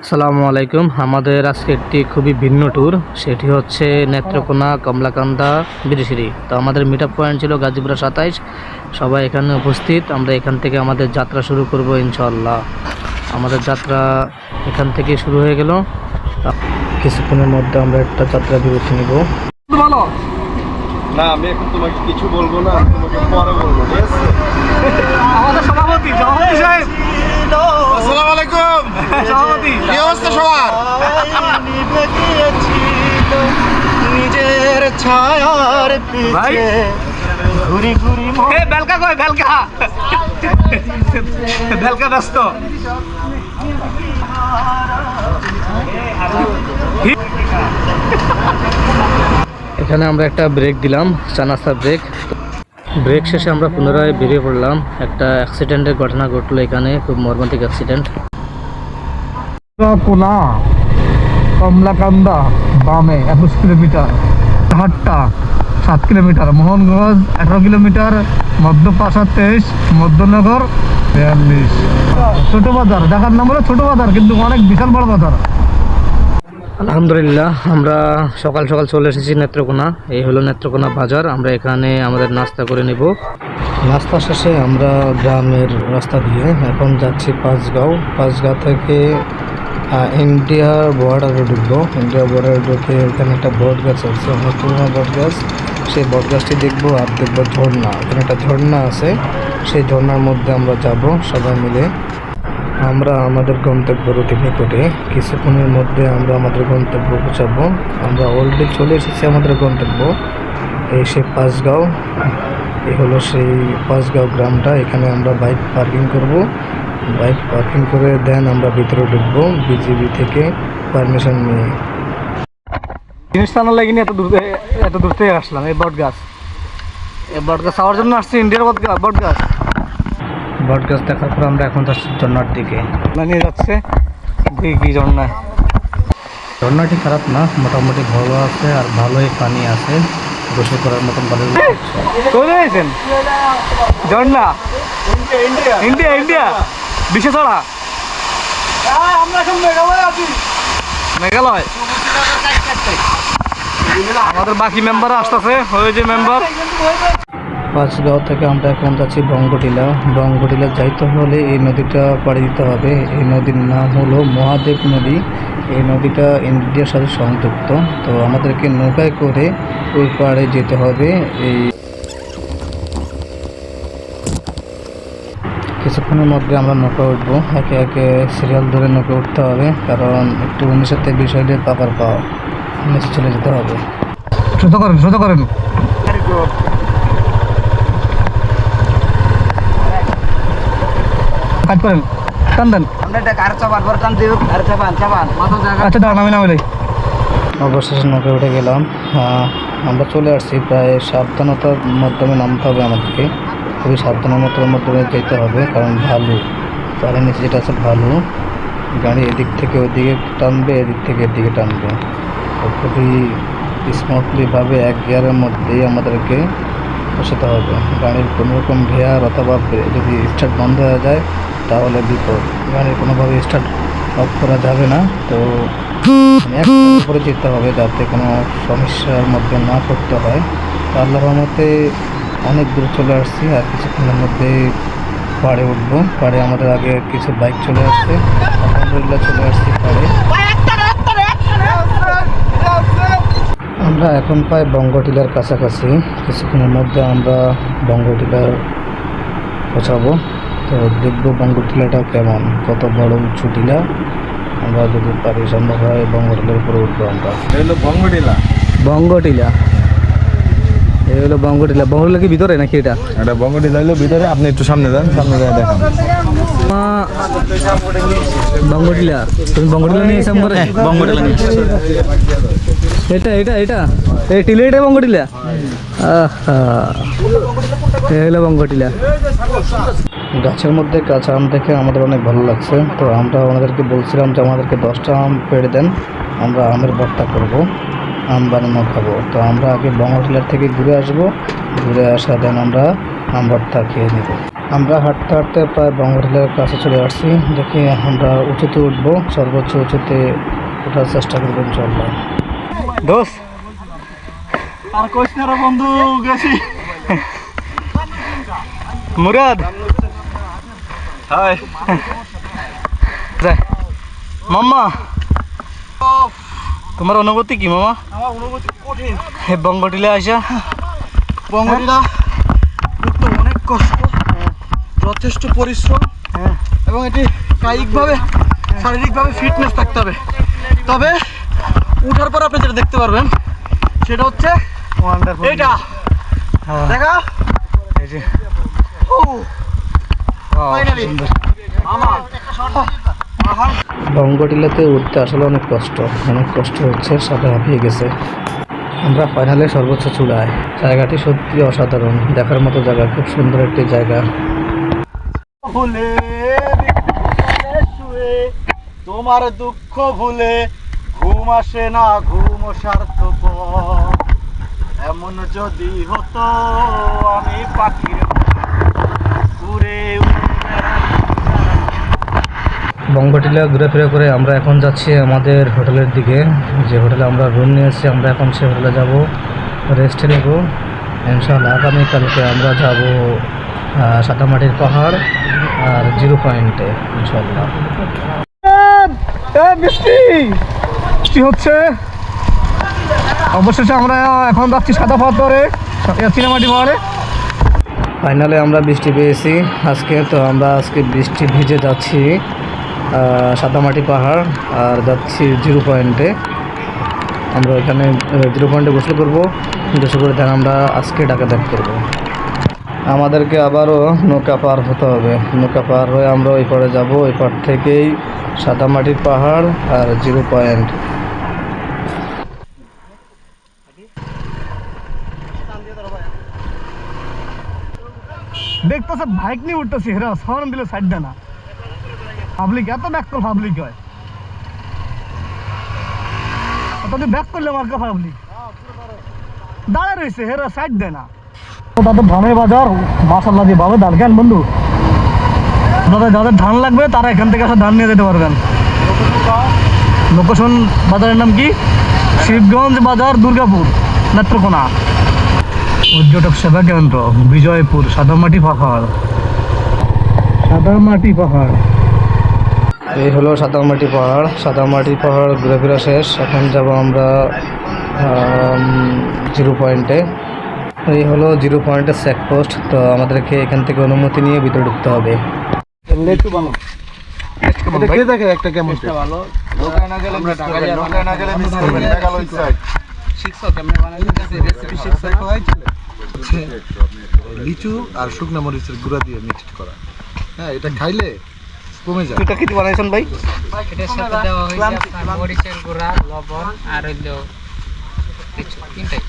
আসসালামু আলাইকুম। আমাদের আজকে একটি খুবই ভিন্ন ট্যুর, সেটি হচ্ছে নেত্রকোনা, কমলাকান্দা, বিরিশিরি। তো আমাদের মিট আপ পয়েন্ট ছিল গাজীপুরা 27। সবাই এখানে উপস্থিত। আমরা এখান থেকে আমাদের যাত্রা শুরু করব ইনশাআল্লাহ। আমাদের যাত্রা এখান থেকে শুরু হয়ে গেল। কিছুক্ষণের মধ্যে আমরা একটা যাত্রা বিরতি নিব। ভালো না, আমি এখন তোমাকে কিছু বলবো না, তোমাকে পরে বলবো, ঠিক আছে? আমাদের সভাপতি সাহেব, আসসালামু আলাইকুম। সভাপতি কি অবস্থা সবার? নিজের ছায়ার পিছে ঘুরি ঘুরি বেলকা কই বেলকা বেলকা ব্যস্ত। এখানে আমরা একটা ব্রেক দিলাম, চা নাস্তার ব্রেক। ব্রেক শেষে আমরা পুনরায় বেরিয়ে পড়লাম। একটা অ্যাক্সিডেন্টের ঘটনা ঘটলো এখানে, খুব মর্মান্তিক অ্যাক্সিডেন্ট। কোনা কমলাকান্দা বামে 21 কিলোমিটার, হাট্টা 7 কিলোমিটার, মোহনগঞ্জ 18 কিলোমিটার, মধ্যপাশা 23, মধ্যনগর 42। ছোট বাজার দেখার নাম হলো ছোট বাজার, কিন্তু অনেক বিশাল বড় বাজার। আলহামদুলিল্লাহ, আমরা সকাল সকাল চলে এসেছি নেত্রকোনা। এই হলো নেত্রকোনা বাজার। আমরা এখানে আমাদের নাস্তা করে নেব। নাস্তা শেষে আমরা গ্রামের রাস্তা দিয়ে এখন যাচ্ছি পাঁচগাঁও থেকে ইন্ডিয়ার বর্ডারে ঢুকবো। ইন্ডিয়া বর্ডারে ঢুকে এখানে একটা বট গাছ আছে, অনেক পুরোনো বট গাছ। সেই বট গাছটি দেখবো, আর দেখবো ঝর্ণা। এখানে একটা ঝর্ণা আছে, সেই ঝর্ণার মধ্যে আমরা যাব সবাই মিলে। আমরা আমাদের গন্তব্যের অতি নিকটে, কিছুক্ষণের মধ্যে আমরা আমাদের গন্তব্য পৌঁছাবো। আমরা অলরেডি চলে এসেছি আমাদের গন্তব্য। এই সেই পাঁচগাঁও, এই হলো সেই পাঁচগাঁও গ্রামটা। এখানে আমরা বাইক পার্কিং করব। বাইক পার্কিং করে দেন আমরা ভিতরে ঢুকবো বিজিবি থেকে পারমিশন নিয়ে। জিনিস টানার লাগিনি এত দূর থেকে আসলাম। এই বট গাছ খাওয়ার জন্য আসছি, ইন্ডিয়ার বট গাছ দেখার পর আমরা এখন যাচ্ছি ঝর্ণার দিকে। নিয়ে যাচ্ছে দেখি ঝর্ণাটি খারাপ না, মোটামুটি ভালো আছে, আর ভালোই পানি আছে, গোসল করার মতন ভালো। ঝর্ণা ইন্ডিয়া বিশে ছড়া। মেঘালয় আমাদের বাকি মেম্বার আসতেছে, ওই যে মেম্বার। পাঁচগাঁও থেকে আমরা এখন যাচ্ছি বঙ্গটিলা যাইতে হলে এই নদীটা পাড়ি দিতে হবে। এই নদীর নাম হলো মহাদেব নদী। এই নদীটা ইন্ডিয়ার সাথে সংযুক্ত। তো আমাদেরকে নৌকায় করে ওই পাড়ে যেতে হবে। এই কিছুক্ষণের মধ্যে আমরা নৌকা উঠবো। একে একে সিরিয়াল ধরে নৌকা উঠতে হবে, কারণ একটু 19-23 হইলে পাকার পাওয়া নিচে চলে যেতে হবে। সোজা করেন কাট করেন, টান দেন। আচ্ছা দাঁড়ান, আমি নামে অবশেষে নৌকা উঠে গেলাম। আমরা চলে আসছি। প্রায় সাবধানতার মাধ্যমে নামতে হবে আমাদেরকে, খুবই সাবধানতার মাধ্যমে যেতে হবে, কারণ ভালু পাড়ের নিচে যেটা আছে ভালু। গাড়ি এদিক থেকে ওদিকে টানবে, এদিক থেকে এদিকে টানবে। তো খুবই স্মুথলিভাবে এক গিয়ারের মধ্যেই আমাদেরকে বসাতে হবে। গাড়ির কোনোরকম গিয়ার অথবা যদি স্টার্ট বন্ধ হয়ে যায় তাহলে বিপদ। গাড়ির কোনোভাবে স্টার্ট অফ করা যাবে না। তো এক করে যেতে হবে যাতে কোনো সমস্যার মধ্যে না পড়তে হয়। তো আল্লাহর রহমতে অনেক দূর চলে আসছি, আর কিছুক্ষণের মধ্যে পাড়ে উঠবো। পাড়ে আমাদের আগে কিছু বাইক চলে আসছে, আলহামদুলিল্লাহ চলে আসছি পাড়ে। আমরা এখন প্রায় বঙ্গটিলার কাছাকাছি। কিছুক্ষণের মধ্যে আমরা বঙ্গটিলার পৌঁছাবো। তো দেখবো বঙ্গটিলাটা কেমন, কত বড় উঁচু টিলা। আমরা যদি পারি সম্ভব হয় বঙ্গটিলার উপরে উঠবো আমরা। বঙ্গটিলা এই হলো বঙ্গটিলা কি ভিতরে নাকি? এটা বঙ্গটিলা হলো ভিতরে। আপনি একটু সামনে যান, সামনে যায় দেখান বঙ্গটিলা। তুমি বঙ্গটিলা নিয়ে এসে করে বঙ্গটিলা এটা এই টিলা, এটা বঙ্গটিলা। এই হলো বঙ্গটিলা। গাছের মধ্যে কাঁচা আম দেখে আমাদের অনেক ভালো লাগছে। তো আমরা ওনাদেরকে বলছিলাম যে আমাদেরকে 10টা আম পেড়ে দেন, আমরা আমের ভর্তা করব, আম বানানো খাবো। তো আমরা আগে বঙ্গটিলার থেকে ঘুরে আসবো, ঘুরে আসা দেন আমরা আম ভর্তা খেয়ে নেব। আমরা হাঁটতে হাঁটতে প্রায় বঙ্গরেলের কাছে চলে আসছি। দেখি আমরা উঁচুতে উঠবো, সর্বোচ্চ উঁচুতে ওঠার চেষ্টা করবো ইনশাল্লাহ। দোস্ত আর কইস না রে বন্ধু, গেছি। মুরাদ হাই মাম্মা, তোমার অনুভূতি কি মামা আমার অনুভূতি কঠিন। হে বঙ্গটিলে আসা? বঙ্গটিলা উঠতে অনেক কষ্ট, যথেষ্ট পরিশ্রম এবং এটি কায়িকভাবে শারীরিকভাবে ফিটনেস থাকতে হবে। তবে উঠার পর আপনি যেটা দেখতে পারবেন সেটা হচ্ছে এইটা দেখা। এই যে ফাইনালি বঙ্গটিলাতে উঠতে আসলে অনেক কষ্ট হচ্ছে, সাথে হাঁপিয়ে গেছে। আমরা ফাইনালে সর্বোচ্চ চূড়ায়। জায়গাটি সত্যি অসাধারণ, দেখার মতো জায়গা, খুব সুন্দর একটি জায়গা। ভুলে শুয়ে তোমার দুঃখ ভুলে ঘুম আসে না, ঘুম সার্থকর। এমন যদি হতো আমি পাখির উড়ে বঙ্গটিলা ঘুরে ফিরে করে আমরা এখন যাচ্ছি আমাদের হোটেলের দিকে। যে হোটেলে আমরা রুম নিয়েছি, আমরা এখন সে হোটেলে যাব, রেস্টে নেব ইনশাআল্লাহ। আগামীকালকে আমরা যাব সাদামাটির পাহাড় আর 0 পয়েন্টে ইনশাআল্লাহ। বৃষ্টি হচ্ছে। অবশেষে আমরা এখন যাচ্ছি সাদা পাথরে, চিনামাটি পাহাড়ে। ফাইনালে আমরা বৃষ্টি পেয়েছি আজকে, তো আমরা আজকে বৃষ্টি ভিজে যাচ্ছি সাদামাটি পাহাড় আর যাচ্ছি 0 পয়েন্টে। আমরা এখানে 0 পয়েন্টে গোসল করবো, গোসল করে দেন আমরা আজকে ডাকাত করবো। আমাদেরকে আবারও নৌকা পার হতে হবে, নৌকা পার হয়ে আমরা ওই পাড়ে যাবো, ওই পাড় থেকেই সাদামাটির পাহাড় আর 0 পয়েন্ট। দেখতেছে বাইক নিয়ে উঠতেছি, হেরা হর্ন দিলে সাইড দেয় না। পাবলিক এত ব্যাক করলে পাবলিক হয়, ব্যাক করলে মার্কা পাবলিক দাঁড়িয়ে রয়েছে, হেরা সাইড দেয় না। তাদের ধানের বাজার মাসাল্লাহ দিয়ে পাবে ধান। কেন বন্ধু, যাদের ধান লাগবে তারা এখান থেকে আসা ধান নিয়ে যেতে পারবেন। লোকেশন বাজারের নাম কি? শিবগঞ্জ বাজার, দুর্গাপুর, নেত্রকোনা। পর্যটক সেবা কেন্দ্র বিজয়পুর, সাদামাটি পাহাড়। সাদামাটি পাহাড়, এই হলো সাদামাটি পাহাড়। সাদামাটি পাহাড় ঘুরে ফেরা শেষ, এখন যাব আমরা 0 পয়েন্টে। এই হলো 0 পয়েন্টের চেকপোস্ট। তো আমাদেরকে এখান থেকে অনুমতি নিয়ে ভিতরে ঢুকতে হবে। একটা কেমন ভালো লোকায় না গেলে আমরা ঢাকা যাই, লোকায় না গেলে মিস করবেন। মেঘালয় সাইড শিখছো কেমনে বানাইতে, রেসিপি শিখছো খাওয়াইছিল। লিচু আর শুকনা মরিচের গুঁড়া দিয়ে মিক্সড করা। হ্যাঁ, এটা খাইলে কমে যায়। এটা কি বানাইছেন ভাই? এটার সাথে দেওয়া হয়েছে আপনার মরিচের গুঁড়া, লবণ আর হইলো কিছু তিনটাই।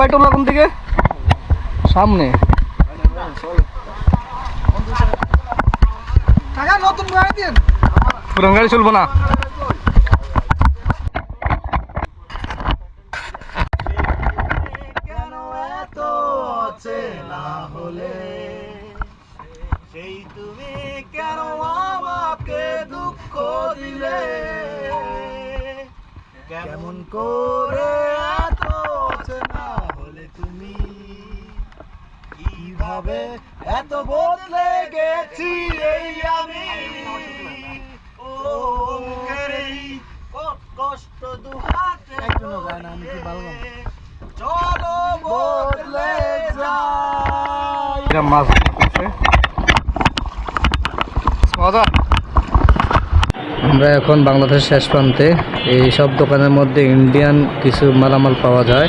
বাইটুল্লাহ কোন থেকে? সামনে টাকা নতুন গাড়ি দিন, পুরান গাড়ি চলবো না। কেন এত অচেনা হলে, সেই তুমি কেন আমাকে দুঃখ দিলে, কেমন করে এত অচেনা হলে তুমি, কিভাবে এত বদলে গেছি এই আমি। ও মুখের এই কষ্ট দুহাতে চলো বদলে যাই। এটা মাছ ধরতেছে। আমরা এখন বাংলাদেশের শেষ প্রান্তে। এই সব দোকানের মধ্যে ইন্ডিয়ান কিছু মালামাল পাওয়া যায়।